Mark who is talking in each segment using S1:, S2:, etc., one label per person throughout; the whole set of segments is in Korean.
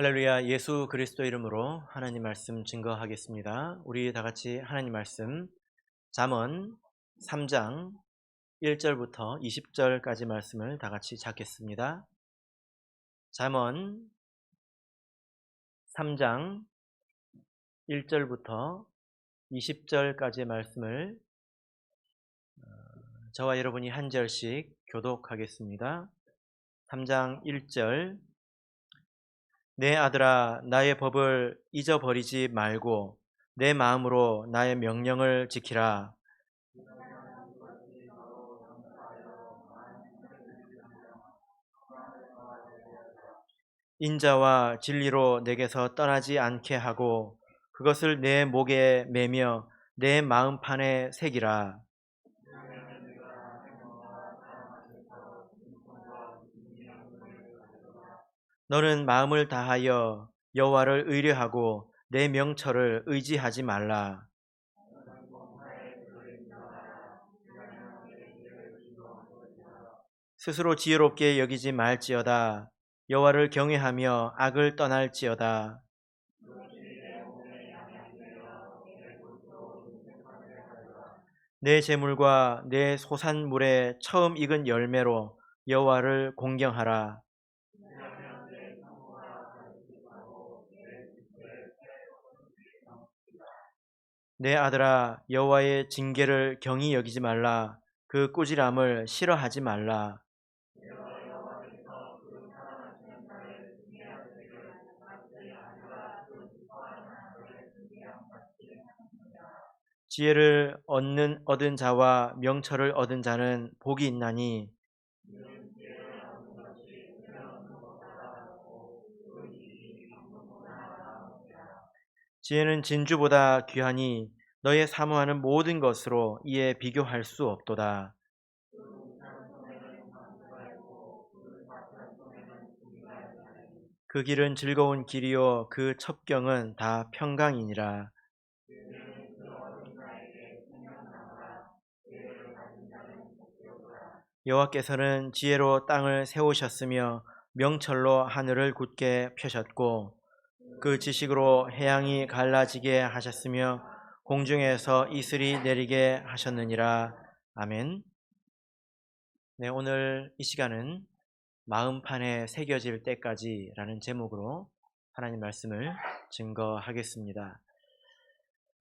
S1: 할렐루야. 예수 그리스도 이름으로 하나님 말씀 증거하겠습니다. 우리 다 같이 하나님 말씀 잠언 3장 1절부터 20절까지 말씀을 다 같이 찾겠습니다. 잠언 3장 1절부터 20절까지의 말씀을 저와 여러분이 한 절씩 교독하겠습니다. 3장 1절. 내 아들아, 나의 법을 잊어버리지 말고 내 마음으로 나의 명령을 지키라. 인자와 진리로 내게서 떠나지 않게 하고 그것을 내 목에 매며 내 마음판에 새기라. 너는 마음을 다하여 여호와를 의뢰하고 내 명철을 의지하지 말라. 스스로 지혜롭게 여기지 말지어다. 여호와를 경외하며 악을 떠날지어다. 내 재물과 내 소산물의 처음 익은 열매로 여호와를 공경하라. 내 아들아, 여호와의 징계를 경히 여기지 말라. 그 꾸지람을 싫어하지 말라. 지혜를 얻은 자와 명철을 얻은 자는 복이 있나니 지혜는 진주보다 귀하니 너의 사모하는 모든 것으로 이에 비교할 수 없도다. 그 길은 즐거운 길이요 그 첩경은 다 평강이니라. 여호와께서는 지혜로 땅을 세우셨으며 명철로 하늘을 굳게 펴셨고 그 지식으로 해양이 갈라지게 하셨으며 공중에서 이슬이 내리게 하셨느니라. 아멘. 네, 오늘 이 시간은 마음판에 새겨질 때까지라는 제목으로 하나님 말씀을 증거하겠습니다.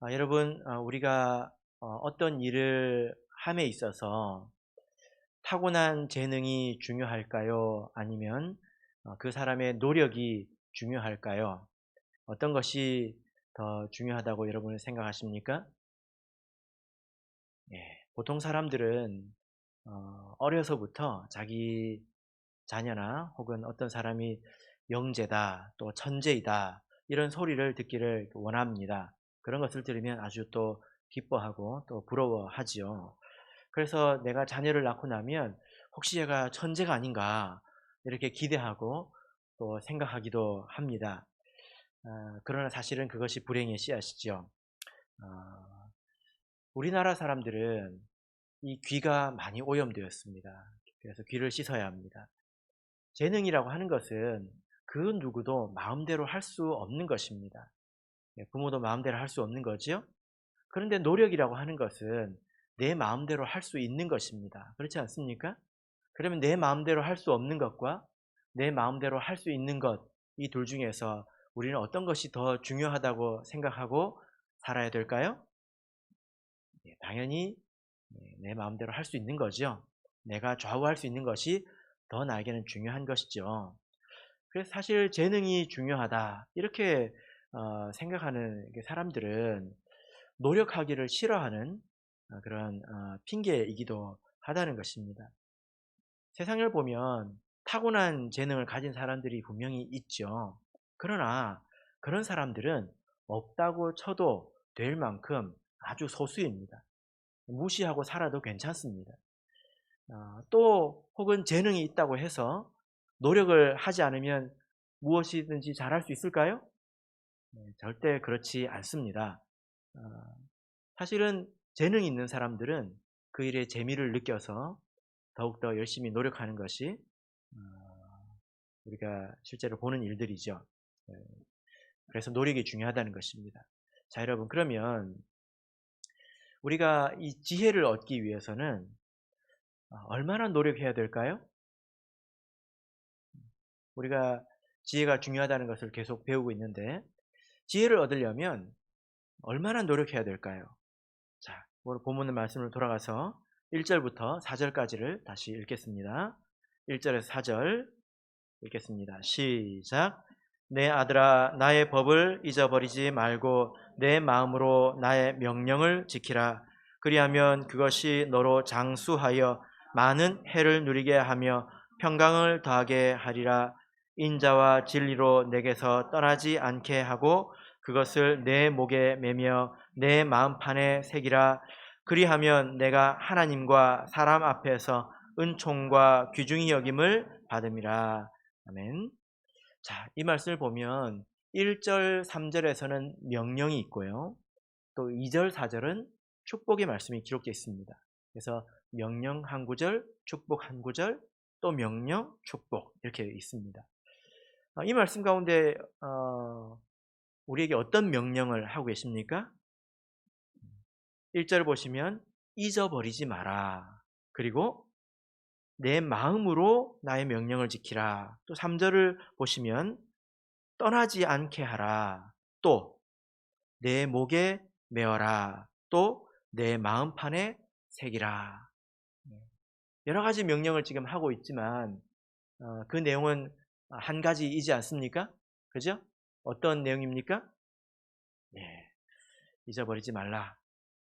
S1: 여러분, 우리가 어떤 일을 함에 있어서 타고난 재능이 중요할까요? 아니면 그 사람의 노력이 중요할까요? 어떤 것이 더 중요하다고 여러분은 생각하십니까? 보통 사람들은 어려서부터 자기 자녀나 혹은 어떤 사람이 영재다, 또 천재이다 이런 소리를 듣기를 원합니다. 그런 것을 들으면 아주 또 기뻐하고 또 부러워하지요. 그래서 내가 자녀를 낳고 나면 혹시 얘가 천재가 아닌가 이렇게 기대하고 또 생각하기도 합니다. 그러나 사실은 그것이 불행의 씨앗이죠. 어, 우리나라 사람들은 이 귀가 많이 오염되었습니다. 그래서 귀를 씻어야 합니다. 재능이라고 하는 것은 그 누구도 마음대로 할 수 없는 것입니다. 부모도 마음대로 할 수 없는 거죠. 그런데 노력이라고 하는 것은 내 마음대로 할 수 있는 것입니다. 그렇지 않습니까? 그러면 내 마음대로 할 수 없는 것과 내 마음대로 할 수 있는 것, 이 둘 중에서 우리는 어떤 것이 더 중요하다고 생각하고 살아야 될까요? 당연히 내 마음대로 할 수 있는 거죠. 내가 좌우할 수 있는 것이 더 나에게는 중요한 것이죠. 그래서 사실 재능이 중요하다 이렇게 생각하는 사람들은 노력하기를 싫어하는 그런 핑계이기도 하다는 것입니다. 세상을 보면 타고난 재능을 가진 사람들이 분명히 있죠. 그러나 그런 사람들은 없다고 쳐도 될 만큼 아주 소수입니다. 무시하고 살아도 괜찮습니다. 또 혹은 재능이 있다고 해서 노력을 하지 않으면 무엇이든지 잘할 수 있을까요? 절대 그렇지 않습니다. 어, 사실은 재능이 있는 사람들은 그 일에 재미를 느껴서 더욱더 열심히 노력하는 것이 우리가 실제로 보는 일들이죠. 예. 그래서 노력이 중요하다는 것입니다. 자, 여러분, 그러면 우리가 이 지혜를 얻기 위해서는 얼마나 노력해야 될까요? 우리가 지혜가 중요하다는 것을 계속 배우고 있는데 지혜를 얻으려면 얼마나 노력해야 될까요? 자, 오늘 본문의 말씀으로 돌아가서 1절부터 4절까지를 다시 읽겠습니다. 1절에서 4절 읽겠습니다. 시작. 내 아들아, 나의 법을 잊어버리지 말고 내 마음으로 나의 명령을 지키라. 그리하면 그것이 너로 장수하여 많은 해를 누리게 하며 평강을 더하게 하리라. 인자와 진리로 내게서 떠나지 않게 하고 그것을 내 목에 매며 내 마음판에 새기라. 그리하면 내가 하나님과 사람 앞에서 은총과 귀중히 여김을 받음이라. 아멘. 자, 이 말씀을 보면 1절, 3절에서는 명령이 있고요. 또 2절, 4절은 축복의 말씀이 기록되어 있습니다. 그래서 명령 한 구절, 축복 한 구절, 또 명령, 축복 이렇게 있습니다. 이 말씀 가운데 우리에게 어떤 명령을 하고 계십니까? 1절 보시면 잊어버리지 마라. 그리고 내 마음으로 나의 명령을 지키라. 또 3절을 보시면 떠나지 않게 하라. 또 내 목에 메어라. 또 내 마음판에 새기라. 여러 가지 명령을 지금 하고 있지만 그 내용은 한 가지이지 않습니까? 그죠? 어떤 내용입니까? 예, 잊어버리지 말라.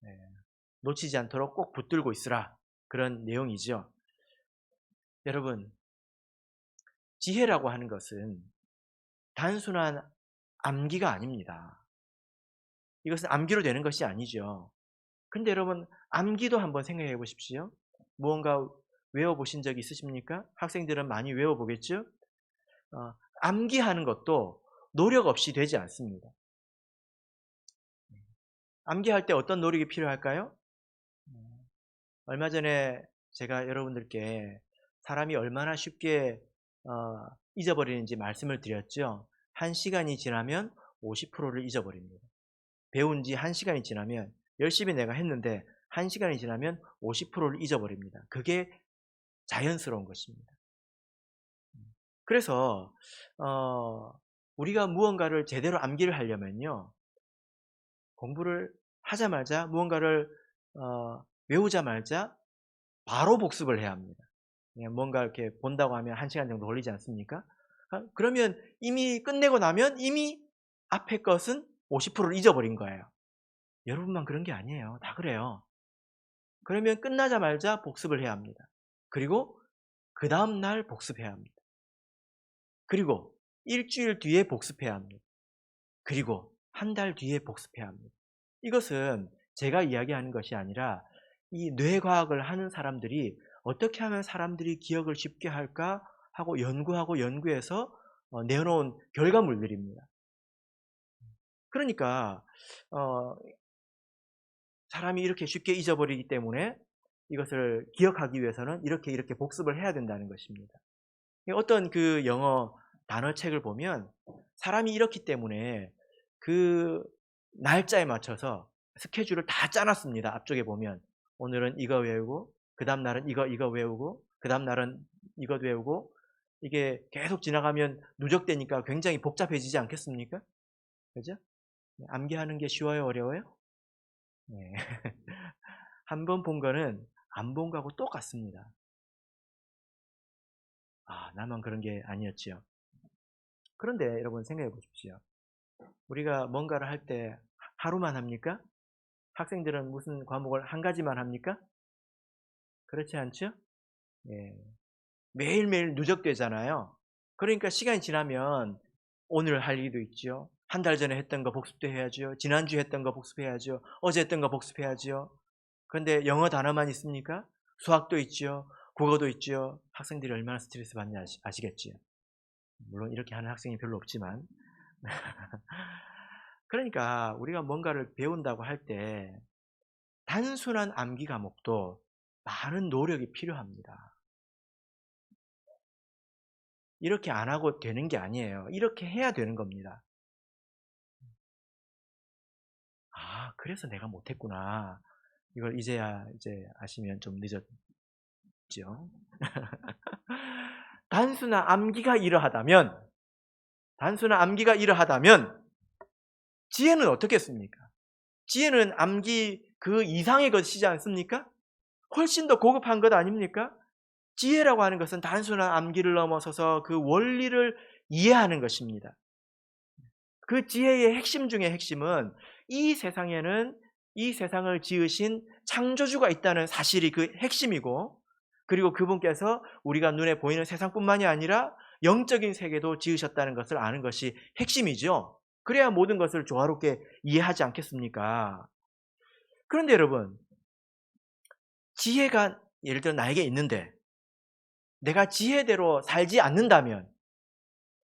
S1: 예, 놓치지 않도록 꼭 붙들고 있으라. 그런 내용이죠. 여러분, 지혜라고 하는 것은 단순한 암기가 아닙니다. 이것은 암기로 되는 것이 아니죠. 근데 여러분, 암기도 한번 생각해 보십시오. 무언가 외워보신 적이 있으십니까? 학생들은 많이 외워보겠죠? 암기하는 것도 노력 없이 되지 않습니다. 암기할 때 어떤 노력이 필요할까요? 얼마 전에 제가 여러분들께 사람이 얼마나 쉽게 잊어버리는지 말씀을 드렸죠. 1시간이 지나면 50%를 잊어버립니다. 배운 지 1시간이 지나면 열심히 내가 했는데 1시간이 지나면 50%를 잊어버립니다. 그게 자연스러운 것입니다. 그래서 우리가 무언가를 제대로 암기를 하려면요. 공부를 하자마자 무언가를 외우자마자 바로 복습을 해야 합니다. 그냥 뭔가 이렇게 본다고 하면 1시간 정도 걸리지 않습니까? 그러면 이미 끝내고 나면 이미 앞에 것은 50%를 잊어버린 거예요. 여러분만 그런 게 아니에요. 다 그래요. 그러면 끝나자마자 복습을 해야 합니다. 그리고 그 다음 날 복습해야 합니다. 그리고 일주일 뒤에 복습해야 합니다. 그리고 한 달 뒤에 복습해야 합니다. 이것은 제가 이야기하는 것이 아니라 이 뇌과학을 하는 사람들이 어떻게 하면 사람들이 기억을 쉽게 할까 하고 연구하고 연구해서 내놓은 결과물들입니다. 그러니까 사람이 이렇게 쉽게 잊어버리기 때문에 이것을 기억하기 위해서는 이렇게 복습을 해야 된다는 것입니다. 어떤 그 영어 단어책을 보면 사람이 이렇기 때문에 그 날짜에 맞춰서 스케줄을 다 짜놨습니다. 앞쪽에 보면 오늘은 이거 외우고 그 다음 날은 이거 외우고 그 다음 날은 이거 외우고 이게 계속 지나가면 누적되니까 굉장히 복잡해지지 않겠습니까? 그죠? 암기하는 게 쉬워요, 어려워요? 네. 한 번 본 거는 안 본 거하고 똑같습니다. 나만 그런 게 아니었지요. 그런데 여러분 생각해 보십시오. 우리가 뭔가를 할 때 하루만 합니까? 학생들은 무슨 과목을 한 가지만 합니까? 그렇지 않죠? 예. 매일매일 누적되잖아요. 그러니까 시간이 지나면 오늘 할 일도 있죠. 한 달 전에 했던 거 복습도 해야죠. 지난주에 했던 거 복습해야죠. 어제 했던 거 복습해야죠. 그런데 영어 단어만 있습니까? 수학도 있죠. 국어도 있죠. 학생들이 얼마나 스트레스 받는지 아시겠지요. 물론 이렇게 하는 학생이 별로 없지만. 그러니까 우리가 뭔가를 배운다고 할 때 단순한 암기 과목도 많은 노력이 필요합니다. 이렇게 안 하고 되는 게 아니에요. 이렇게 해야 되는 겁니다. 아, 그래서 내가 못했구나. 이걸 이제야 이제 아시면 좀 늦었죠. 단순한 암기가 이러하다면, 단순한 암기가 이러하다면 지혜는 어떻겠습니까? 지혜는 암기 그 이상의 것이지 않습니까? 훨씬 더 고급한 것 아닙니까? 지혜라고 하는 것은 단순한 암기를 넘어서서 그 원리를 이해하는 것입니다. 그 지혜의 핵심 중의 핵심은 이 세상에는 이 세상을 지으신 창조주가 있다는 사실이 그 핵심이고, 그리고 그분께서 우리가 눈에 보이는 세상뿐만이 아니라 영적인 세계도 지으셨다는 것을 아는 것이 핵심이죠. 그래야 모든 것을 조화롭게 이해하지 않겠습니까? 그런데 여러분, 지혜가 예를 들어 나에게 있는데 내가 지혜대로 살지 않는다면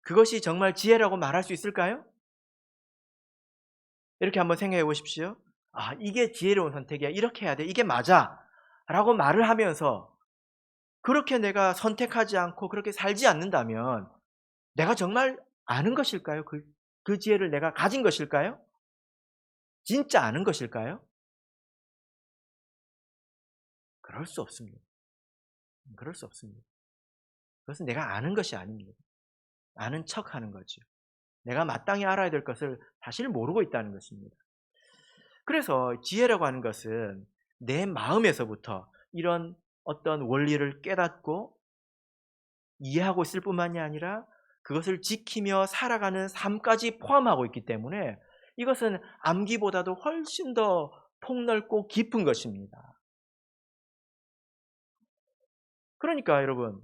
S1: 그것이 정말 지혜라고 말할 수 있을까요? 이렇게 한번 생각해 보십시오. 아, 이게 지혜로운 선택이야. 이렇게 해야 돼. 이게 맞아. 라고 말을 하면서 그렇게 내가 선택하지 않고 그렇게 살지 않는다면 내가 정말 아는 것일까요? 그 지혜를 내가 가진 것일까요? 진짜 아는 것일까요? 그럴 수 없습니다. 그럴 수 없습니다. 그것은 내가 아는 것이 아닙니다. 아는 척 하는 거죠. 내가 마땅히 알아야 될 것을 사실 모르고 있다는 것입니다. 그래서 지혜라고 하는 것은 내 마음에서부터 이런 어떤 원리를 깨닫고 이해하고 있을 뿐만이 아니라 그것을 지키며 살아가는 삶까지 포함하고 있기 때문에 이것은 암기보다도 훨씬 더 폭넓고 깊은 것입니다. 그러니까 여러분,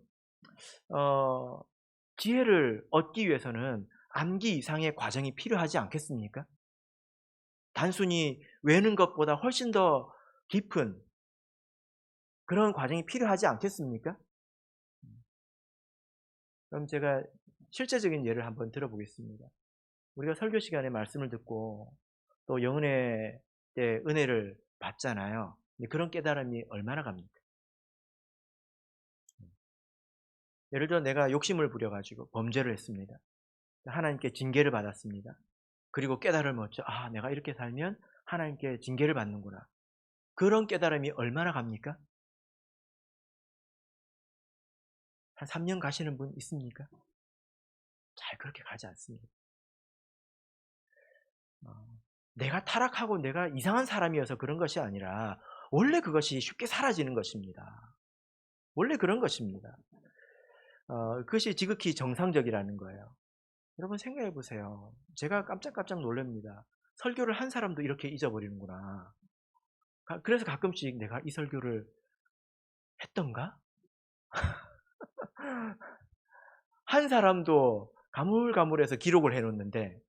S1: 지혜를 얻기 위해서는 암기 이상의 과정이 필요하지 않겠습니까? 단순히 외우는 것보다 훨씬 더 깊은 그런 과정이 필요하지 않겠습니까? 그럼 제가 실제적인 예를 한번 들어보겠습니다. 우리가 설교 시간에 말씀을 듣고 또 영은혜 때 은혜를 받잖아요. 그런 깨달음이 얼마나 갑니까? 예를 들어 내가 욕심을 부려가지고 범죄를 했습니다. 하나님께 징계를 받았습니다. 그리고 깨달음을 얻죠. 아, 내가 이렇게 살면 하나님께 징계를 받는구나. 그런 깨달음이 얼마나 갑니까? 한 3년 가시는 분 있습니까? 잘 그렇게 가지 않습니다. 내가 타락하고 내가 이상한 사람이어서 그런 것이 아니라 원래 그것이 쉽게 사라지는 것입니다. 원래 그런 것입니다. 그것이 지극히 정상적이라는 거예요. 여러분 생각해 보세요. 제가 깜짝깜짝 놀랍니다. 설교를 한 사람도 이렇게 잊어버리는구나. 그래서 가끔씩 내가 이 설교를 했던가? 한 사람도 가물가물해서 기록을 해놓는데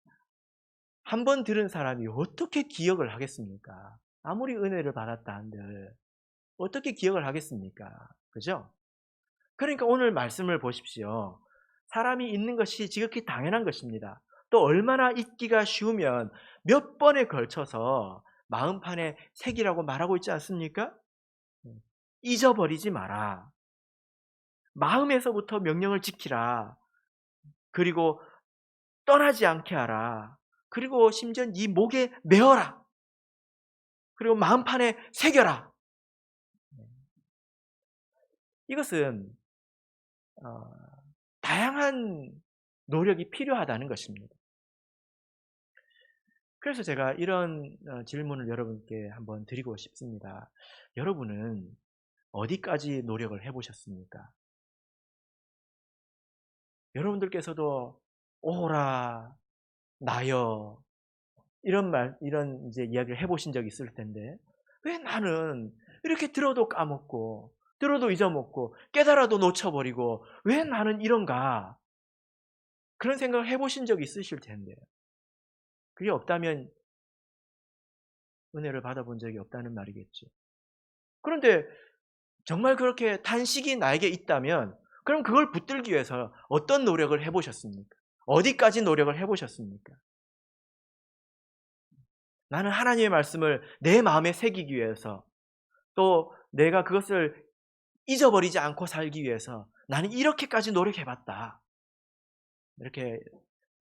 S1: 한 번 들은 사람이 어떻게 기억을 하겠습니까? 아무리 은혜를 받았다 한들 어떻게 기억을 하겠습니까? 그죠? 그러니까 오늘 말씀을 보십시오. 사람이 잊는 것이 지극히 당연한 것입니다. 또 얼마나 잊기가 쉬우면 몇 번에 걸쳐서 마음판에 새기라고 말하고 있지 않습니까? 잊어버리지 마라. 마음에서부터 명령을 지키라. 그리고 떠나지 않게 하라. 그리고 심지어 네 목에 메어라. 그리고 마음판에 새겨라. 이것은 다양한 노력이 필요하다는 것입니다. 그래서 제가 이런 질문을 여러분께 한번 드리고 싶습니다. 여러분은 어디까지 노력을 해보셨습니까? 여러분들께서도 오라 나여 이런 이제 이야기를 해보신 적이 있을 텐데 왜 나는 이렇게 들어도 까먹고 들어도 잊어먹고 깨달아도 놓쳐버리고 왜 나는 이런가? 그런 생각을 해보신 적이 있으실 텐데 그게 없다면 은혜를 받아본 적이 없다는 말이겠죠. 그런데 정말 그렇게 탄식이 나에게 있다면 그럼 그걸 붙들기 위해서 어떤 노력을 해보셨습니까? 어디까지 노력을 해보셨습니까? 나는 하나님의 말씀을 내 마음에 새기기 위해서 또 내가 그것을 잊어버리지 않고 살기 위해서 나는 이렇게까지 노력해봤다. 이렇게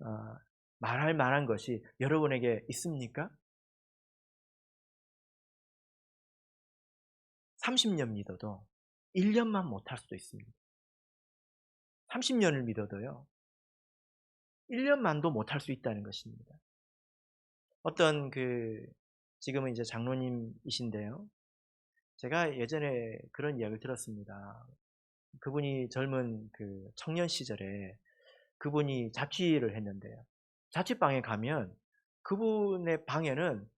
S1: 어, 말할 만한 것이 여러분에게 있습니까? 30년 믿어도 1년만 못할 수도 있습니다. 30년을 믿어도요. 1년만도 못할 수 있다는 것입니다. 어떤 지금은 이제 장로님이신데요. 제가 예전에 그런 이야기를 들었습니다. 그분이 젊은 청년 시절에 그분이 자취를 했는데요. 자취방에 가면 그분의 방에는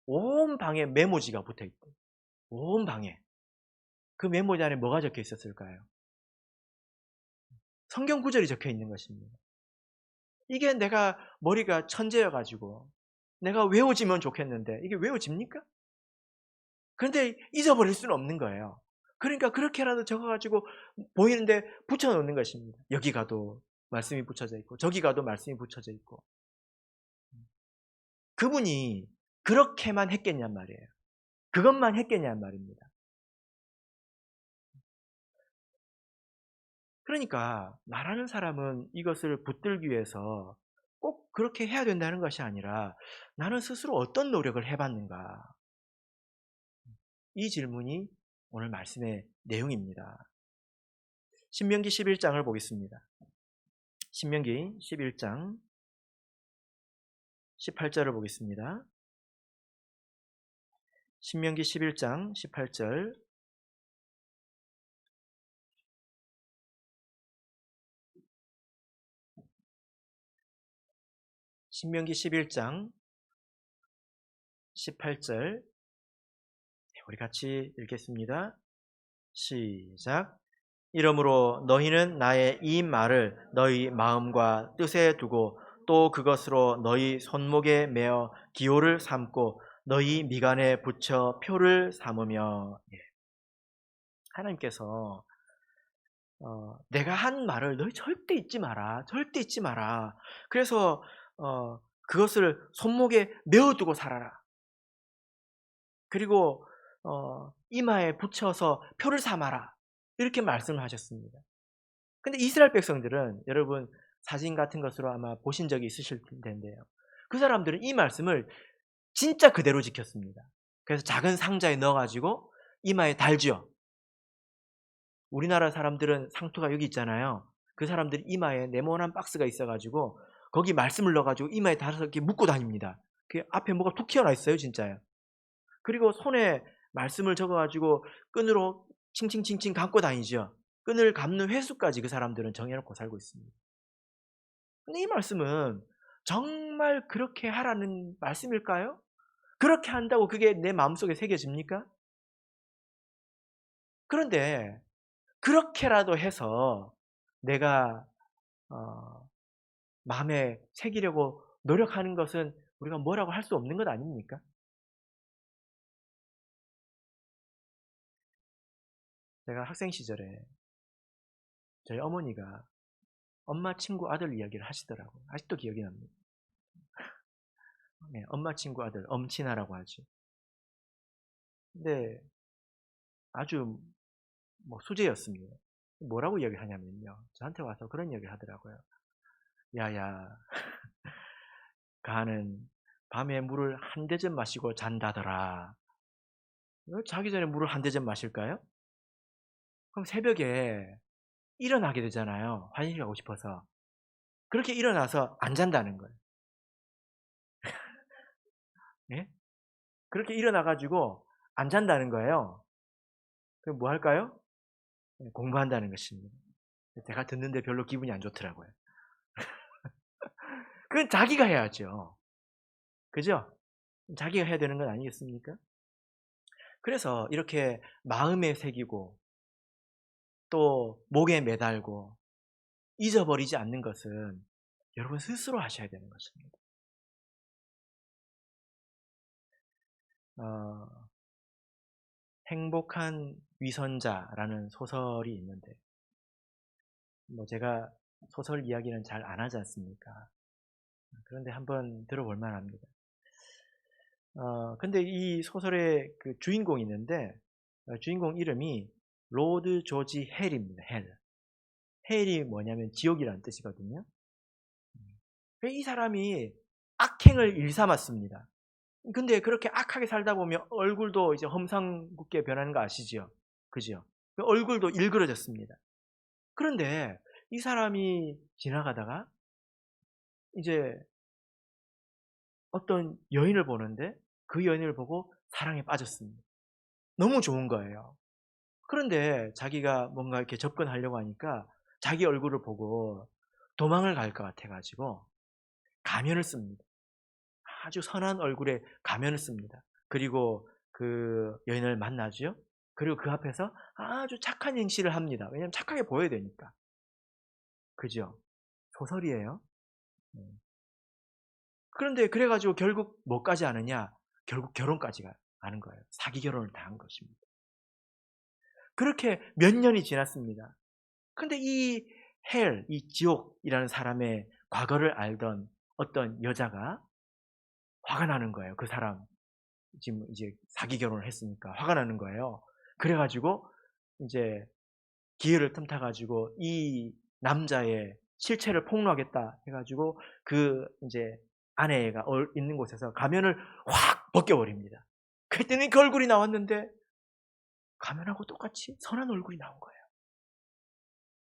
S1: 온 방에 메모지가 붙어 있고, 온 방에. 그 메모지 안에 뭐가 적혀 있었을까요? 성경 구절이 적혀 있는 것입니다. 이게 내가 머리가 천재여가지고 내가 외워지면 좋겠는데 이게 외워집니까? 그런데 잊어버릴 수는 없는 거예요. 그러니까 그렇게라도 적어가지고 보이는데 붙여놓는 것입니다. 여기 가도 말씀이 붙여져 있고 저기 가도 말씀이 붙여져 있고. 그분이 그렇게만 했겠냔 말이에요. 그것만 했겠냔 말입니다. 그러니까 말하는 사람은 이것을 붙들기 위해서 꼭 그렇게 해야 된다는 것이 아니라 나는 스스로 어떤 노력을 해봤는가. 이 질문이 오늘 말씀의 내용입니다. 신명기 11장을 보겠습니다. 신명기 11장 18절을 보겠습니다. 신명기 11장 18절. 신명기 11장 18절. 우리 같이 읽겠습니다. 시작. 이러므로 너희는 나의 이 말을 너희 마음과 뜻에 두고 또 그것으로 너희 손목에 매어 기호를 삼고 너희 미간에 붙여 표를 삼으며. 하나님께서 내가 한 말을 너희 절대 잊지 마라. 절대 잊지 마라. 그래서 그것을 손목에 메어두고 살아라. 그리고 이마에 붙여서 표를 삼아라. 이렇게 말씀을 하셨습니다. 근데 이스라엘 백성들은 여러분 사진 같은 것으로 아마 보신 적이 있으실 텐데요. 그 사람들은 이 말씀을 진짜 그대로 지켰습니다. 그래서 작은 상자에 넣어가지고 이마에 달죠. 우리나라 사람들은 상투가 여기 있잖아요. 그 사람들이 이마에 네모난 박스가 있어가지고 거기 말씀을 넣어가지고 이마에 달아서 이렇게 묶고 다닙니다. 그 앞에 뭐가 툭 튀어나와 있어요, 진짜요. 그리고 손에 말씀을 적어가지고 끈으로 칭칭칭칭 감고 다니죠. 끈을 감는 횟수까지 그 사람들은 정해놓고 살고 있습니다. 근데 이 말씀은 정말 그렇게 하라는 말씀일까요? 그렇게 한다고 그게 내 마음속에 새겨집니까? 그런데 그렇게라도 해서 내가 마음에 새기려고 노력하는 것은 우리가 뭐라고 할 수 없는 것 아닙니까? 제가 학생 시절에 저희 어머니가 엄마 친구 아들 이야기를 하시더라고요. 아직도 기억이 납니다. 네, 엄마 친구 아들, 엄친아라고 하죠. 근데 아주 수제였습니다. 뭐라고 이야기하냐면요. 저한테 와서 그런 이야기를 하더라고요. 야야, 가는 밤에 물을 한 대접 마시고 잔다더라. 자기 전에 물을 한 대접 마실까요? 그럼 새벽에 일어나게 되잖아요. 화장실 가고 싶어서. 그렇게 일어나서 안 잔다는 거예요. 예? 그렇게 일어나가지고 안 잔다는 거예요. 그럼 뭐 할까요? 공부한다는 것입니다. 제가 듣는데 별로 기분이 안 좋더라고요. 그건 자기가 해야죠. 그죠? 자기가 해야 되는 건 아니겠습니까? 그래서 이렇게 마음에 새기고 또 목에 매달고 잊어버리지 않는 것은 여러분 스스로 하셔야 되는 것입니다. 행복한 위선자라는 소설이 있는데 제가 소설 이야기는 잘 안 하지 않습니까? 그런데 한번 들어볼 만합니다. 근데 이 소설의 그 주인공이 있는데 주인공 이름이 로드 조지 헬입니다. 헬. 헬이 뭐냐면 지옥이라는 뜻이거든요. 이 사람이 악행을 일삼았습니다. 근데 그렇게 악하게 살다 보면 얼굴도 이제 험상궂게 변하는 거 아시죠? 그죠? 얼굴도 일그러졌습니다. 그런데 이 사람이 지나가다가 이제 어떤 여인을 보는데 그 여인을 보고 사랑에 빠졌습니다. 너무 좋은 거예요. 그런데 자기가 뭔가 이렇게 접근하려고 하니까 자기 얼굴을 보고 도망을 갈 것 같아 가지고 가면을 씁니다. 아주 선한 얼굴에 가면을 씁니다. 그리고 그 여인을 만나죠. 그리고 그 앞에서 아주 착한 행실을 합니다. 왜냐하면 착하게 보여야 되니까. 그죠? 소설이에요. 네. 그런데 그래 가지고 결국 뭐까지 하느냐? 결국 결혼까지 가는 거예요. 사기 결혼을 다 한 것입니다. 그렇게 몇 년이 지났습니다. 근데 이 이 지옥이라는 사람의 과거를 알던 어떤 여자가 화가 나는 거예요. 그 사람 지금 이제 사기 결혼을 했으니까 화가 나는 거예요. 그래 가지고 인제 기회를 틈타 가지고 이 남자의 실체를 폭로하겠다 해 가지고 그 인제 아내가 있는 곳에서 가면을 확 벗겨 버립니다. 그랬더니 그 얼굴이 나왔는데 가면하고 똑같이 선한 얼굴이 나온 거예요.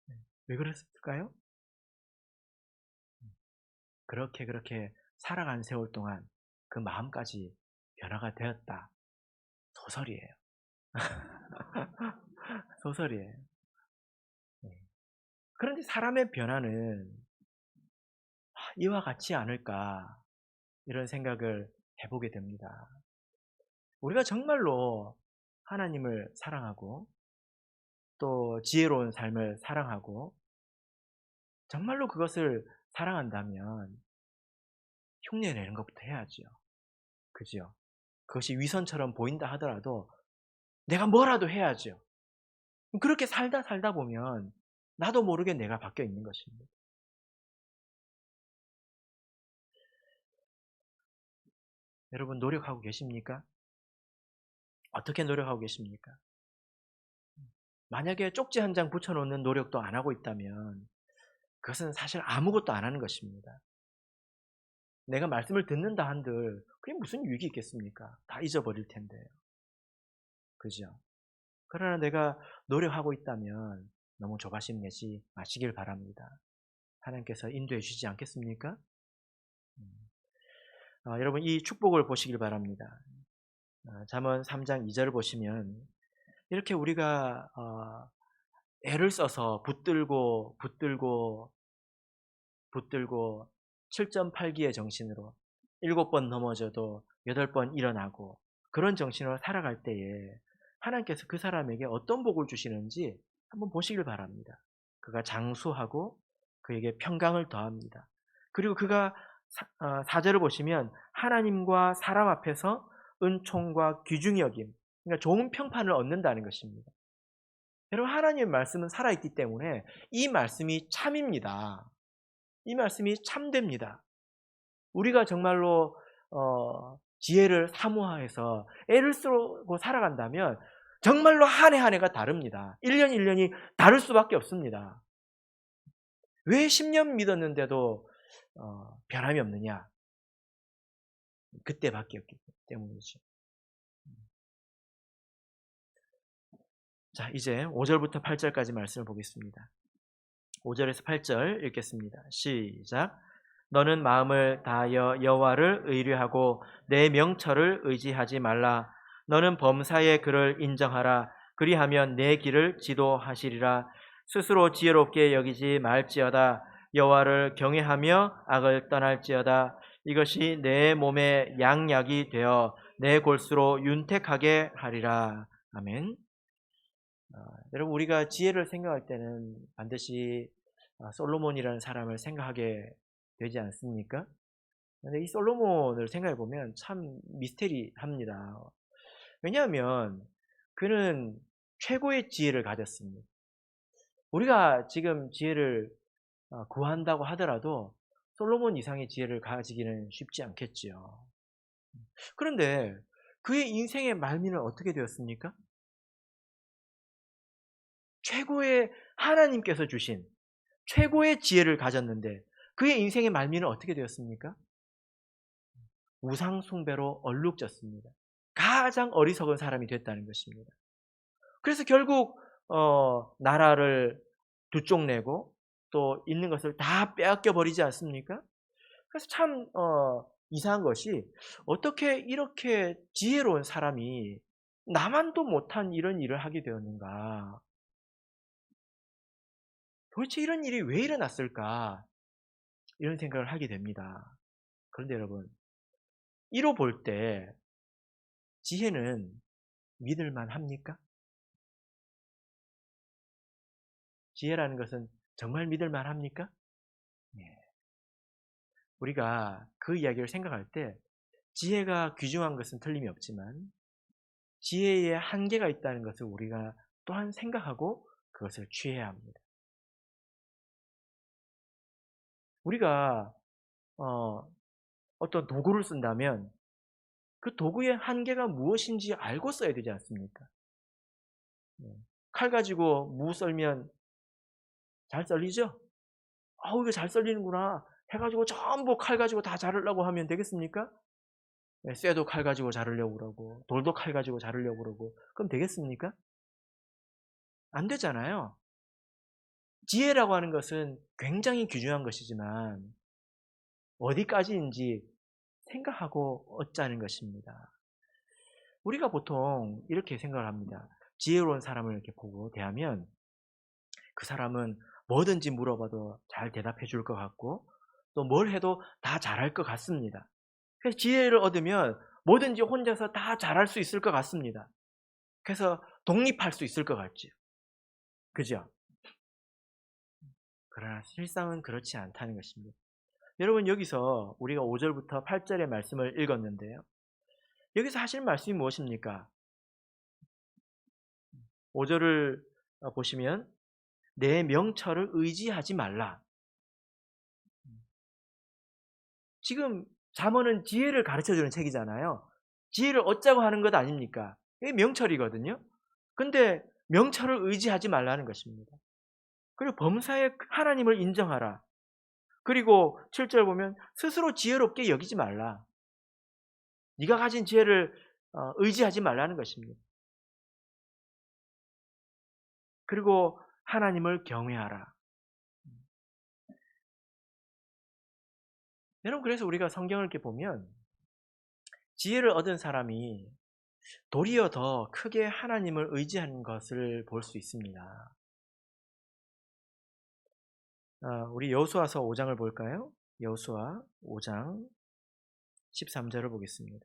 S1: 네. 왜 그랬을까요? 그렇게 살아간 세월 동안 그 마음까지 변화가 되었다. 소설이에요. 소설이에요. 네. 그런데 사람의 변화는 이와 같지 않을까 이런 생각을 해보게 됩니다. 우리가 정말로 하나님을 사랑하고 또 지혜로운 삶을 사랑하고 정말로 그것을 사랑한다면 흉내내는 것부터 해야죠. 그죠? 그것이 위선처럼 보인다 하더라도 내가 뭐라도 해야죠. 그렇게 살다 보면 나도 모르게 내가 바뀌어 있는 것입니다. 여러분 노력하고 계십니까? 어떻게 노력하고 계십니까? 만약에 쪽지 한 장 붙여 놓는 노력도 안 하고 있다면 그것은 사실 아무것도 안 하는 것입니다. 내가 말씀을 듣는다 한들 그게 무슨 유익이 있겠습니까? 다 잊어버릴 텐데요. 그죠? 그러나 내가 노력하고 있다면 너무 조바심 내지 마시길 바랍니다. 하나님께서 인도해 주시지 않겠습니까? 음. 여러분 이 축복을 보시길 바랍니다. 잠언 3장 2절을 보시면 이렇게 우리가 애를 써서 붙들고 7.8기의 정신으로 7번 넘어져도 8번 일어나고 그런 정신으로 살아갈 때에 하나님께서 그 사람에게 어떤 복을 주시는지 한번 보시길 바랍니다. 그가 장수하고 그에게 평강을 더합니다. 그리고 그가 4절을 보시면 하나님과 사람 앞에서 은총과 귀중히 여김, 그러니까 좋은 평판을 얻는다는 것입니다. 여러분 하나님의 말씀은 살아있기 때문에 이 말씀이 참입니다. 이 말씀이 참됩니다. 우리가 정말로 지혜를 사모해서 애를 쓰고 살아간다면 정말로 한 해 한 해가 다릅니다. 1년 1년이 다를 수밖에 없습니다. 왜 10년 믿었는데도 변함이 없느냐? 그때밖에 없기 때문이죠. 자, 이제 5절부터 8절까지 말씀을 보겠습니다. 5절에서 8절 읽겠습니다. 시작. 너는 마음을 다하여 여호와를 의뢰하고 내 명철을 의지하지 말라. 너는 범사의 그를 인정하라. 그리하면 내 길을 지도하시리라. 스스로 지혜롭게 여기지 말지어다. 여호와를 경외하며 악을 떠날지어다. 이것이 내 몸에 양약이 되어 내 골수로 윤택하게 하리라. 아멘. 여러분 우리가 지혜를 생각할 때는 반드시 솔로몬이라는 사람을 생각하게 되지 않습니까? 근데 이 솔로몬을 생각해 보면 참 미스테리합니다. 왜냐하면 그는 최고의 지혜를 가졌습니다. 우리가 지금 지혜를 구한다고 하더라도 솔로몬 이상의 지혜를 가지기는 쉽지 않겠지요. 그런데 그의 인생의 말미는 어떻게 되었습니까? 최고의 하나님께서 주신 최고의 지혜를 가졌는데 그의 인생의 말미는 어떻게 되었습니까? 우상 숭배로 얼룩졌습니다. 가장 어리석은 사람이 됐다는 것입니다. 그래서 결국 나라를 두 쪽 내고 또 있는 것을 다 빼앗겨 버리지 않습니까? 그래서 참 이상한 것이 어떻게 이렇게 지혜로운 사람이 나만도 못한 이런 일을 하게 되었는가? 도대체 이런 일이 왜 일어났을까? 이런 생각을 하게 됩니다. 그런데 여러분, 이로 볼 때 지혜는 믿을 만합니까? 지혜라는 것은 정말 믿을 만합니까? 예. 우리가 그 이야기를 생각할 때 지혜가 귀중한 것은 틀림이 없지만 지혜의 한계가 있다는 것을 우리가 또한 생각하고 그것을 취해야 합니다. 우리가 어떤 도구를 쓴다면 그 도구의 한계가 무엇인지 알고 써야 되지 않습니까? 예. 칼 가지고 무 썰면 잘 썰리죠? 아우, 이거 잘 썰리는구나 해가지고 전부 칼 가지고 다 자르려고 하면 되겠습니까? 예, 쇠도 칼 가지고 자르려고 그러고 돌도 칼 가지고 자르려고 그러고 그럼 되겠습니까? 안 되잖아요. 지혜라고 하는 것은 굉장히 귀중한 것이지만 어디까지인지 생각하고 얻자는 것입니다. 우리가 보통 이렇게 생각을 합니다. 지혜로운 사람을 이렇게 보고 대하면 그 사람은 뭐든지 물어봐도 잘 대답해 줄 것 같고 또 뭘 해도 다 잘할 것 같습니다. 그래서 지혜를 얻으면 뭐든지 혼자서 다 잘할 수 있을 것 같습니다. 그래서 독립할 수 있을 것 같죠. 그죠? 그러나 실상은 그렇지 않다는 것입니다. 여러분, 여기서 우리가 5절부터 8절의 말씀을 읽었는데요. 여기서 하시는 말씀이 무엇입니까? 5절을 보시면 내 명철을 의지하지 말라. 지금 잠언은 지혜를 가르쳐주는 책이잖아요. 지혜를 얻자고 하는 것 아닙니까? 이게 명철이거든요. 근데 명철을 의지하지 말라는 것입니다. 그리고 범사에 하나님을 인정하라. 그리고 7절 보면 스스로 지혜롭게 여기지 말라. 네가 가진 지혜를 의지하지 말라는 것입니다. 그리고 하나님을 경외하라. 여러분, 그래서 우리가 성경을 이렇게 보면 지혜를 얻은 사람이 도리어 더 크게 하나님을 의지하는 것을 볼 수 있습니다. 우리 여호수아서 5장을 볼까요? 여호수아 5장 13절을 보겠습니다.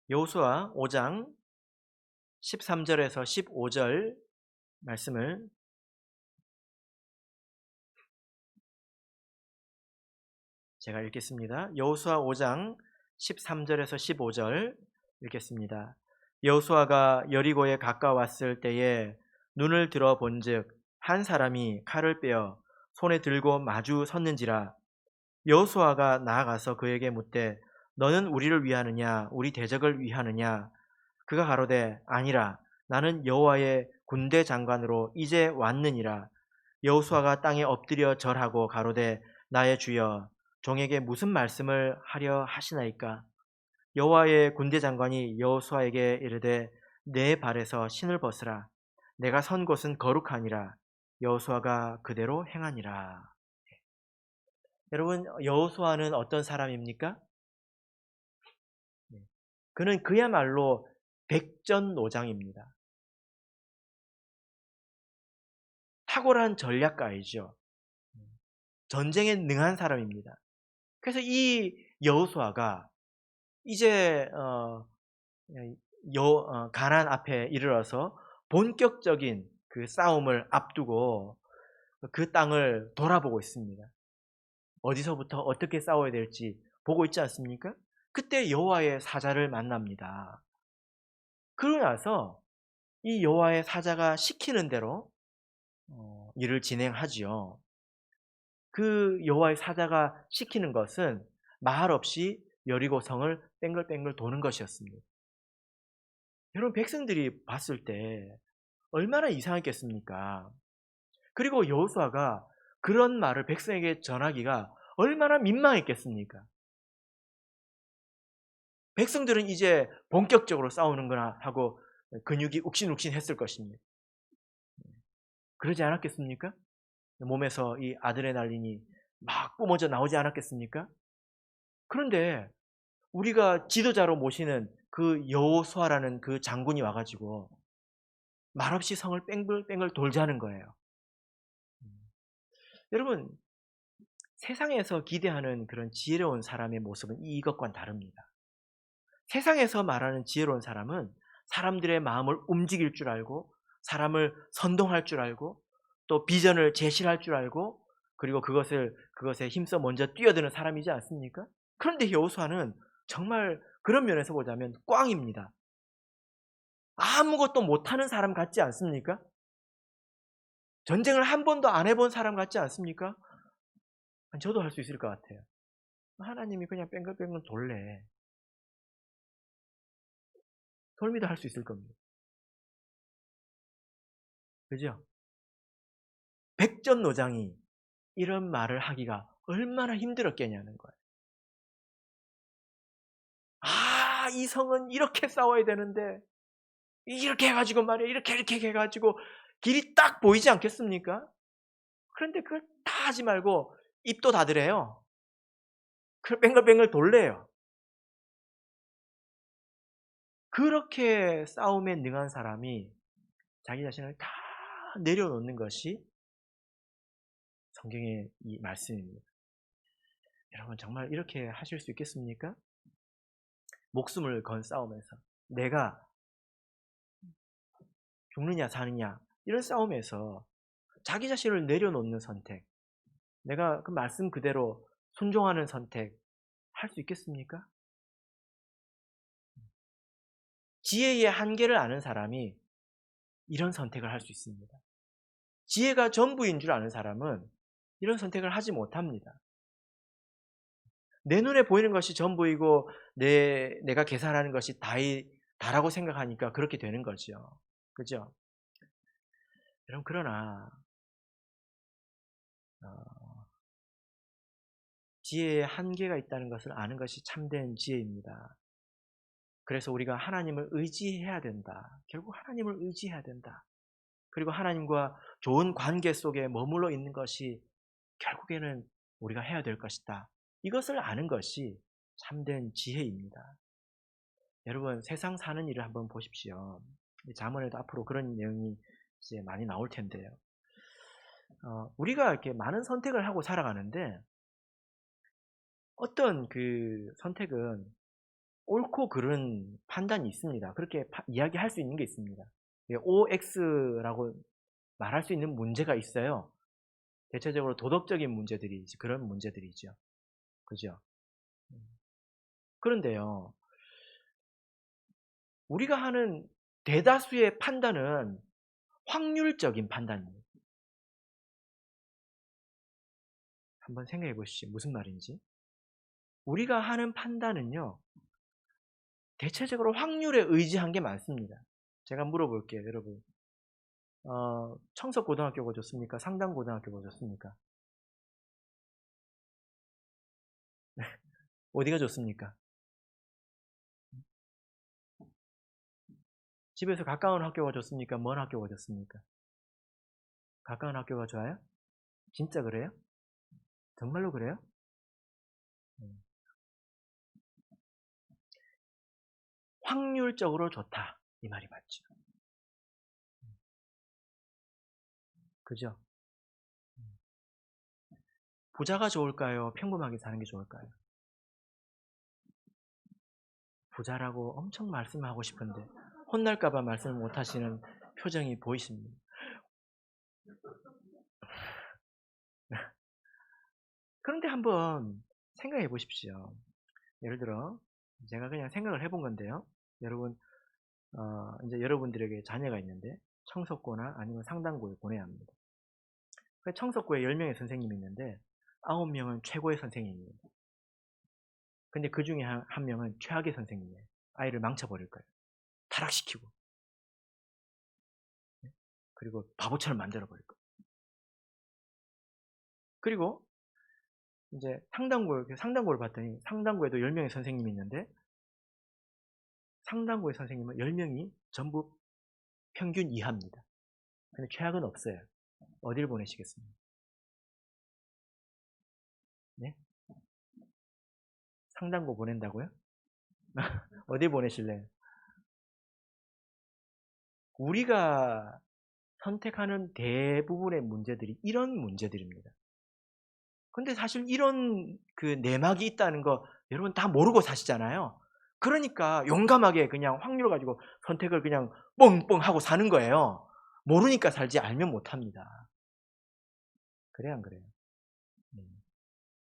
S1: 여호수아 5장 13절에서 15절 말씀을 제가 읽겠습니다. 여호수아 5장 13절에서 15절 읽겠습니다. 여호수아가 여리고에 가까웠을 때에 눈을 들어 본즉 한 사람이 칼을 빼어 손에 들고 마주 섰는지라. 여호수아가 나아가서 그에게 묻되 너는 우리를 위하느냐 우리 대적을 위하느냐. 그가 가로되 아니라 나는 여호와의 군대 장관으로 이제 왔느니라. 여호수아가 땅에 엎드려 절하고 가로되 나의 주여 종에게 무슨 말씀을 하려 하시나이까. 여호와의 군대 장관이 여호수아에게 이르되 내 발에서 신을 벗으라. 내가 선 곳은 거룩하니라. 여호수아가 그대로 행하니라. 여러분, 여호수아는 어떤 사람입니까? 그는 그야말로 백전노장입니다. 탁월한 전략가이죠. 전쟁에 능한 사람입니다. 그래서 이 여호수아가 이제 가나안 앞에 이르러서 본격적인 그 싸움을 앞두고 그 땅을 돌아보고 있습니다. 어디서부터 어떻게 싸워야 될지 보고 있지 않습니까? 그때 여호와의 사자를 만납니다. 그러고 나서 이 여호와의 사자가 시키는 대로 일을 진행하지요. 그 여호와의 사자가 시키는 것은 말 없이 여리고 성을 뺑글뺑글 도는 것이었습니다. 여러분 백성들이 봤을 때 얼마나 이상했겠습니까? 그리고 여호수아가 그런 말을 백성에게 전하기가 얼마나 민망했겠습니까? 백성들은 이제 본격적으로 싸우는구나 하고 근육이 욱신욱신했을 것입니다. 그러지 않았겠습니까? 몸에서 이 아드레날린이 막 뿜어져 나오지 않았겠습니까? 그런데 우리가 지도자로 모시는 그 여호수아라는 그 장군이 와가지고 말없이 성을 뺑글뺑글 돌자는 거예요. 여러분, 세상에서 기대하는 그런 지혜로운 사람의 모습은 이것과는 다릅니다. 세상에서 말하는 지혜로운 사람은 사람들의 마음을 움직일 줄 알고, 사람을 선동할 줄 알고, 또 비전을 제시할 줄 알고, 그리고 그것에 힘써 먼저 뛰어드는 사람이지 않습니까? 그런데 여호수아는 정말 그런 면에서 보자면 꽝입니다. 아무것도 못하는 사람 같지 않습니까? 전쟁을 한 번도 안 해본 사람 같지 않습니까? 저도 할 수 있을 것 같아요. 하나님이 그냥 뺑글뺑글 돌래. 돌미도 할 수 있을 겁니다. 그죠? 백전노장이 이런 말을 하기가 얼마나 힘들었겠냐는 거예요. 아, 이 성은 이렇게 싸워야 되는데, 이렇게 해가지고 말이야, 이렇게 해가지고 길이 딱 보이지 않겠습니까? 그런데 그걸 다 하지 말고 입도 닫으래요. 그걸 뱅글뱅글 돌래요. 그렇게 싸움에 능한 사람이 자기 자신을 다 내려놓는 것이 성경의 이 말씀입니다. 여러분 정말 이렇게 하실 수 있겠습니까? 목숨을 건 싸움에서 내가 죽느냐 사느냐 이런 싸움에서 자기 자신을 내려놓는 선택, 내가 그 말씀 그대로 순종하는 선택 할 수 있겠습니까? 지혜의 한계를 아는 사람이 이런 선택을 할 수 있습니다. 지혜가 전부인 줄 아는 사람은 이런 선택을 하지 못합니다. 내 눈에 보이는 것이 전부이고 내가 계산하는 것이 다라고 생각하니까 그렇게 되는 거죠. 그죠? 여러분 그러나 지혜에 한계가 있다는 것을 아는 것이 참된 지혜입니다. 그래서 우리가 하나님을 의지해야 된다. 결국 하나님을 의지해야 된다. 그리고 하나님과 좋은 관계 속에 머물러 있는 것이 결국에는 우리가 해야 될 것이다. 이것을 아는 것이 참된 지혜입니다. 여러분 세상 사는 일을 한번 보십시오. 잠언에도 앞으로 그런 내용이 이제 많이 나올 텐데요. 우리가 이렇게 많은 선택을 하고 살아가는데 어떤 그 선택은 옳고 그른 판단이 있습니다. 그렇게 이야기할 수 있는 게 있습니다. OX라고 말할 수 있는 문제가 있어요. 대체적으로 도덕적인 문제들이 그런 문제들이죠. 그죠? 그런데요, 우리가 하는 대다수의 판단은 확률적인 판단입니다. 한번 생각해 보시죠. 무슨 말인지. 우리가 하는 판단은요, 대체적으로 확률에 의지한 게 많습니다. 제가 물어볼게요, 여러분. 청석고등학교가 좋습니까? 상당고등학교가 좋습니까? 어디가 좋습니까? 집에서 가까운 학교가 좋습니까? 먼 학교가 좋습니까? 가까운 학교가 좋아요? 진짜 그래요? 정말로 그래요? 음. 확률적으로 좋다. 이 말이 맞죠. 그죠? 부자가 좋을까요? 평범하게 사는 게 좋을까요? 부자라고 엄청 말씀하고 싶은데 혼날까봐 말씀을 못하시는 표정이 보이십니다. 그런데 한번 생각해 보십시오. 예를 들어 제가 그냥 생각을 해본 건데요. 여러분 이제 여러분들에게 자녀가 있는데 청석고나 아니면 상당고에 보내야 합니다. 청석고에 10명의 선생님이 있는데 9명은 최고의 선생님입니다. 근데 그 중에 한 명은 최악의 선생님이에요. 아이를 망쳐버릴 거예요. 타락시키고, 그리고 바보처럼 만들어 버릴 거예요. 그리고 이제 상당고를 봤더니 상당고에도 10명의 선생님이 있는데 상당고의 선생님은 10명이 전부 평균 이하입니다. 근데 최악은 없어요. 어딜 보내시겠습니까? 네? 상당고 보낸다고요? 어디 보내실래요? 우리가 선택하는 대부분의 문제들이 이런 문제들입니다. 근데 사실 이런 그 내막이 있다는 거 여러분 다 모르고 사시잖아요. 그러니까 용감하게 그냥 확률 가지고 선택을 그냥 뻥뻥 하고 사는 거예요. 모르니까 살지 알면 못 합니다. 그래요, 안 그래요? 네.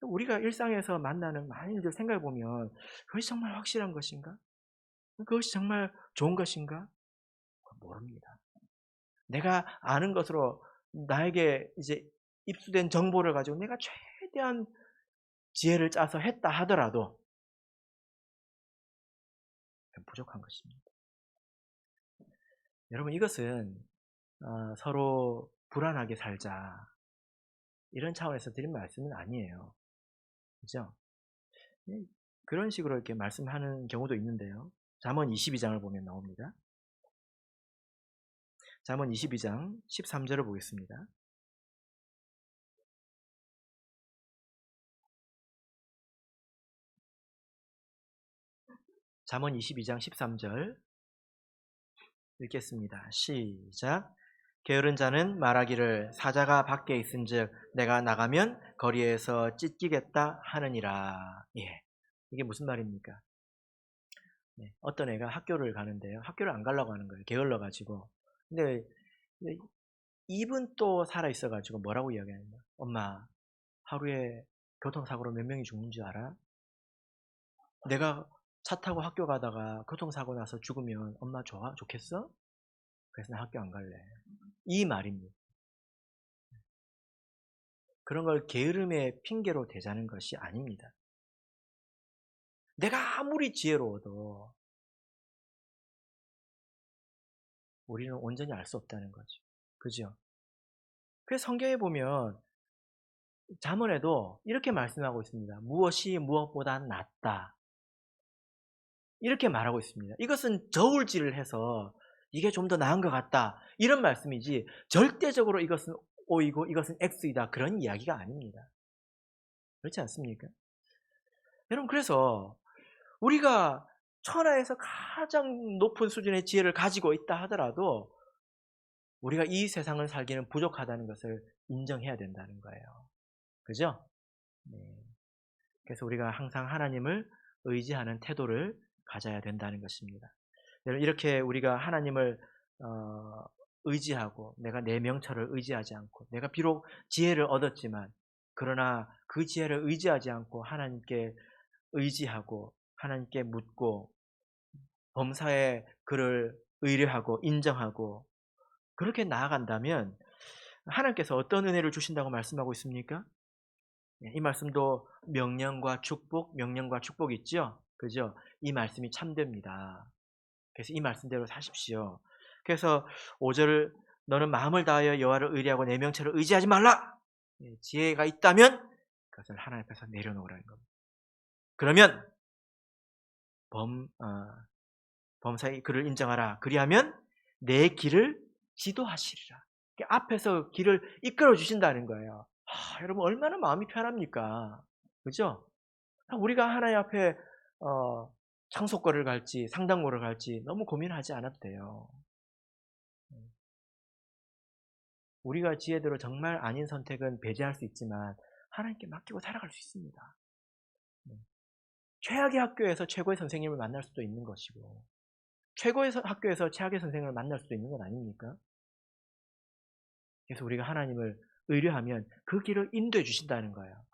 S1: 우리가 일상에서 만나는 많은 일들 생각해 보면 그것이 정말 확실한 것인가? 그것이 정말 좋은 것인가? 모릅니다. 내가 아는 것으로 나에게 이제 입수된 정보를 가지고 내가 최대한 지혜를 짜서 했다 하더라도 부족한 것입니다. 여러분 이것은 서로 불안하게 살자 이런 차원에서 드린 말씀은 아니에요. 그죠? 그런 식으로 이렇게 말씀하는 경우도 있는데요. 잠언 22장을 보면 나옵니다. 잠언 22장 13절을 보겠습니다. 잠언 22장 13절 읽겠습니다. 시작. 게으른 자는 말하기를 사자가 밖에 있은즉 내가 나가면 거리에서 찢기겠다 하느니라. 예, 이게 무슨 말입니까? 네, 어떤 애가 학교를 가는데요. 학교를 안 가려고 하는 거예요. 게을러 가지고. 근데 입은 또 살아 있어 가지고 뭐라고 이야기하냐? 엄마, 하루에 교통사고로 몇 명이 죽는 줄 알아? 내가 차 타고 학교 가다가 교통사고 나서 죽으면 엄마 좋겠어? 그래서 나 학교 안 갈래. 이 말입니다. 그런 걸 게으름의 핑계로 대자는 것이 아닙니다. 내가 아무리 지혜로워도 우리는 온전히 알 수 없다는 거죠. 그죠? 그래서 성경에 보면 잠언에도 이렇게 말씀하고 있습니다. 무엇이 무엇보다 낫다. 이렇게 말하고 있습니다. 이것은 저울질을 해서 이게 좀 더 나은 것 같다. 이런 말씀이지 절대적으로 이것은 O이고 이것은 X이다. 그런 이야기가 아닙니다. 그렇지 않습니까? 여러분 그래서 우리가 천하에서 가장 높은 수준의 지혜를 가지고 있다 하더라도 우리가 이 세상을 살기는 부족하다는 것을 인정해야 된다는 거예요. 그죠? 네. 그래서 우리가 항상 하나님을 의지하는 태도를 가져야 된다는 것입니다. 여러분 이렇게 우리가 하나님을 의지하고 내가 내 명철을 의지하지 않고 내가 비록 지혜를 얻었지만 그러나 그 지혜를 의지하지 않고 하나님께 의지하고 하나님께 묻고 범사에 그를 의뢰하고 인정하고 그렇게 나아간다면 하나님께서 어떤 은혜를 주신다고 말씀하고 있습니까? 이 말씀도 명령과 축복 있죠? 그죠? 이 말씀이 참됩니다. 그래서 이 말씀대로 사십시오. 그래서 5절을 너는 마음을 다하여 여호와를 의뢰하고 내 명철을 의지하지 말라. 지혜가 있다면 그것을 하나님 앞에서 내려놓으라는 겁니다. 그러면 범사의 그를 인정하라. 그리하면 내 길을 지도하시리라. 앞에서 길을 이끌어 주신다는 거예요. 여러분 얼마나 마음이 편합니까? 그죠? 우리가 하나님 앞에 창속거를 갈지 상당고를 갈지 너무 고민하지 않아도 돼요. 우리가 지혜대로 정말 아닌 선택은 배제할 수 있지만 하나님께 맡기고 살아갈 수 있습니다. 최악의 학교에서 최고의 선생님을 만날 수도 있는 것이고 최고의 학교에서 최악의 선생님을 만날 수도 있는 건 아닙니까? 그래서 우리가 하나님을 의뢰하면 그 길을 인도해 주신다는 거예요.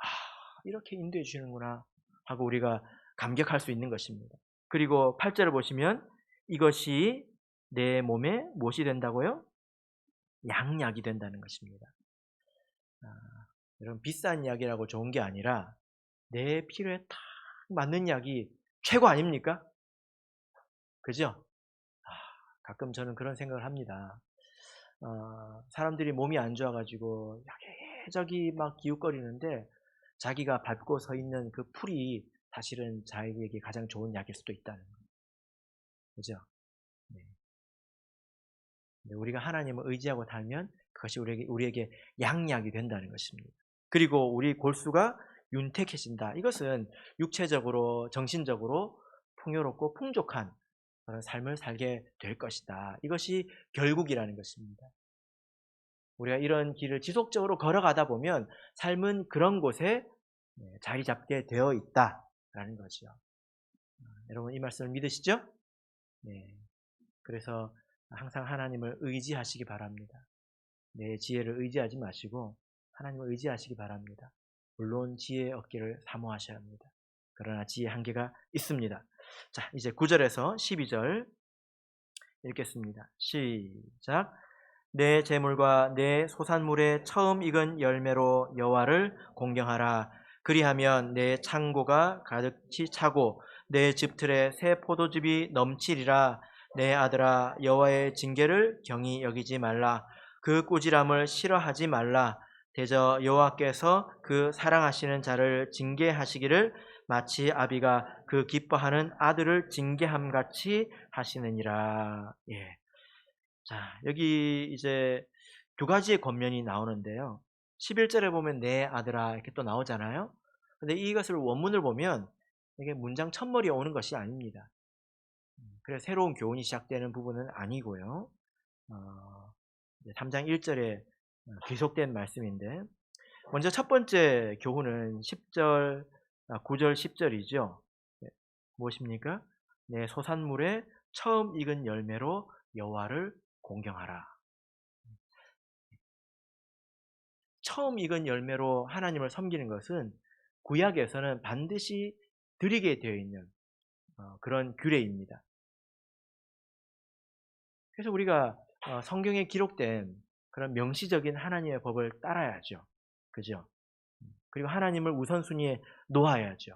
S1: 이렇게 인도해 주시는구나 하고 우리가 감격할 수 있는 것입니다. 그리고 8절을 보시면 이것이 내 몸에 무엇이 된다고요? 양약이 된다는 것입니다. 여러분 비싼 약이라고 좋은 게 아니라 내 필요에 딱 맞는 약이 최고 아닙니까? 그죠? 가끔 저는 그런 생각을 합니다. 사람들이 몸이 안 좋아 가지고 여기저기 막 기웃거리는데 자기가 밟고 서 있는 그 풀이 사실은 자기에게 가장 좋은 약일 수도 있다는 거. 그죠? 네. 네, 우리가 하나님을 의지하고 살면 그것이 우리에게 양약이 된다는 것입니다. 그리고 우리 골수가 윤택해진다. 이것은 육체적으로, 정신적으로 풍요롭고 풍족한 그런 삶을 살게 될 것이다. 이것이 결국이라는 것입니다. 우리가 이런 길을 지속적으로 걸어가다 보면 삶은 그런 곳에 자리 잡게 되어 있다라는 거죠. 여러분 이 말씀을 믿으시죠? 네. 그래서 항상 하나님을 의지하시기 바랍니다. 내 지혜를 의지하지 마시고 하나님을 의지하시기 바랍니다. 물론 지혜의 얻기를 사모하셔야 합니다. 그러나 지혜의 한계가 있습니다. 자, 이제 9절에서 12절 읽겠습니다. 시작. 내 재물과 내 소산물의 처음 익은 열매로 여호와를 공경하라. 그리하면 내 창고가 가득히 차고 내 집틀에 새 포도즙이 넘치리라. 내 아들아, 여호와의 징계를 경히 여기지 말라. 그 꾸지람을 싫어하지 말라. 대저 여호와께서 그 사랑하시는 자를 징계하시기를 마치 아비가 그 기뻐하는 아들을 징계함같이 하시느니라. 예. 자, 여기 이제 두 가지의 권면이 나오는데요. 11절에 보면 내 아들아 이렇게 또 나오잖아요. 근데 이것을 원문을 보면 이게 문장 첫머리에 오는 것이 아닙니다. 그래서 새로운 교훈이 시작되는 부분은 아니고요. 3장 1절에 계속된 말씀인데 먼저 첫 번째 교훈은 10절, 9절, 10절이죠. 무엇입니까? 내 소산물의 처음 익은 열매로 여호와를 공경하라. 처음 익은 열매로 하나님을 섬기는 것은 구약에서는 반드시 드리게 되어 있는 그런 규례입니다. 그래서 우리가 성경에 기록된 그런 명시적인 하나님의 법을 따라야죠. 그죠? 그리고 하나님을 우선순위에 놓아야죠.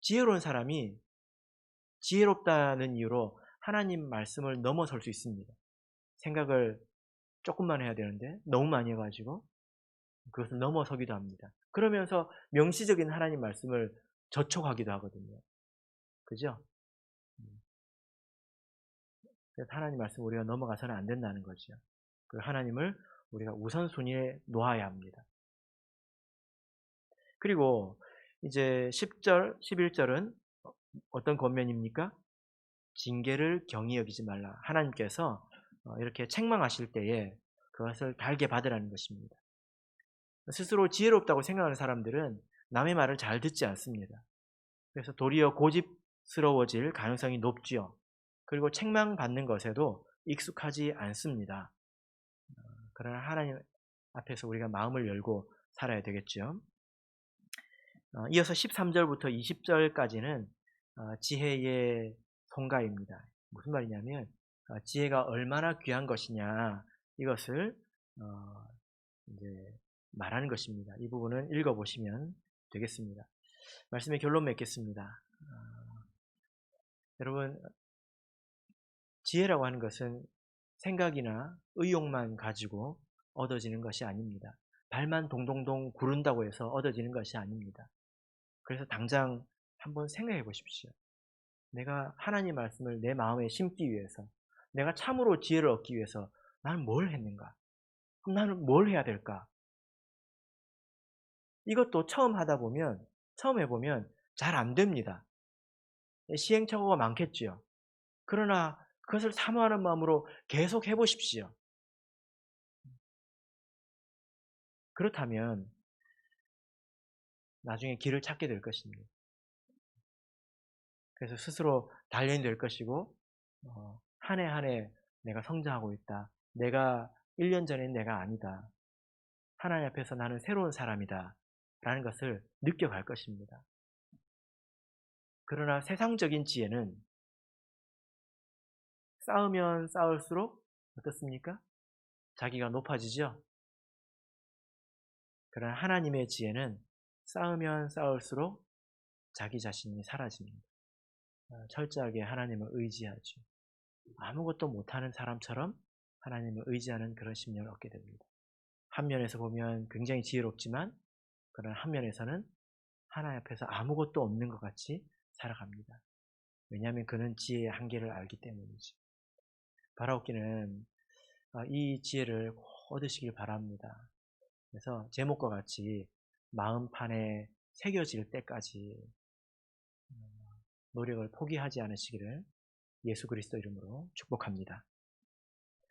S1: 지혜로운 사람이 지혜롭다는 이유로 하나님 말씀을 넘어설 수 있습니다. 생각을 조금만 해야 되는데 너무 많이 해가지고 그것을 넘어서기도 합니다. 그러면서 명시적인 하나님 말씀을 저촉하기도 하거든요. 그죠? 그래서 하나님 말씀 우리가 넘어가서는 안 된다는 거죠. 그 하나님을 우리가 우선순위에 놓아야 합니다. 그리고 이제 10절, 11절은 어떤 권면입니까? 징계를 경히 여기지 말라. 하나님께서 이렇게 책망하실 때에 그것을 달게 받으라는 것입니다. 스스로 지혜롭다고 생각하는 사람들은 남의 말을 잘 듣지 않습니다. 그래서 도리어 고집스러워질 가능성이 높지요. 그리고 책망받는 것에도 익숙하지 않습니다. 그러나 하나님 앞에서 우리가 마음을 열고 살아야 되겠죠. 이어서 13절부터 20절까지는 지혜의 송가입니다. 무슨 말이냐면 지혜가 얼마나 귀한 것이냐 이것을 이제 말하는 것입니다. 이 부분은 읽어보시면 되겠습니다. 말씀의 결론 맺겠습니다. 여러분 지혜라고 하는 것은 생각이나 의욕만 가지고 얻어지는 것이 아닙니다. 발만 동동동 구른다고 해서 얻어지는 것이 아닙니다. 그래서 당장 한번 생각해 보십시오. 내가 하나님 말씀을 내 마음에 심기 위해서 내가 참으로 지혜를 얻기 위해서 나는 뭘 했는가? 그럼 나는 뭘 해야 될까? 이것도 처음 해보면 잘 안 됩니다. 시행착오가 많겠지요. 그러나 그것을 사모하는 마음으로 계속 해보십시오. 그렇다면 나중에 길을 찾게 될 것입니다. 그래서 스스로 단련이 될 것이고 한 해 한 해 내가 성장하고 있다. 내가 1년 전엔 내가 아니다. 하나님 앞에서 나는 새로운 사람이다. 라는 것을 느껴갈 것입니다. 그러나 세상적인 지혜는 쌓으면 쌓을수록 어떻습니까? 자기가 높아지죠? 그러나 하나님의 지혜는 쌓으면 쌓을수록 자기 자신이 사라집니다. 철저하게 하나님을 의지하죠. 아무것도 못하는 사람처럼 하나님을 의지하는 그런 심령을 얻게 됩니다. 한 면에서 보면 굉장히 지혜롭지만 그러나 한 면에서는 하나님 앞에서 아무것도 없는 것 같이 살아갑니다. 왜냐하면 그는 지혜의 한계를 알기 때문이지. 바라옵기는 이 지혜를 꼭 얻으시길 바랍니다. 그래서 제목과 같이 마음판에 새겨질 때까지 노력을 포기하지 않으시기를 예수 그리스도 이름으로 축복합니다.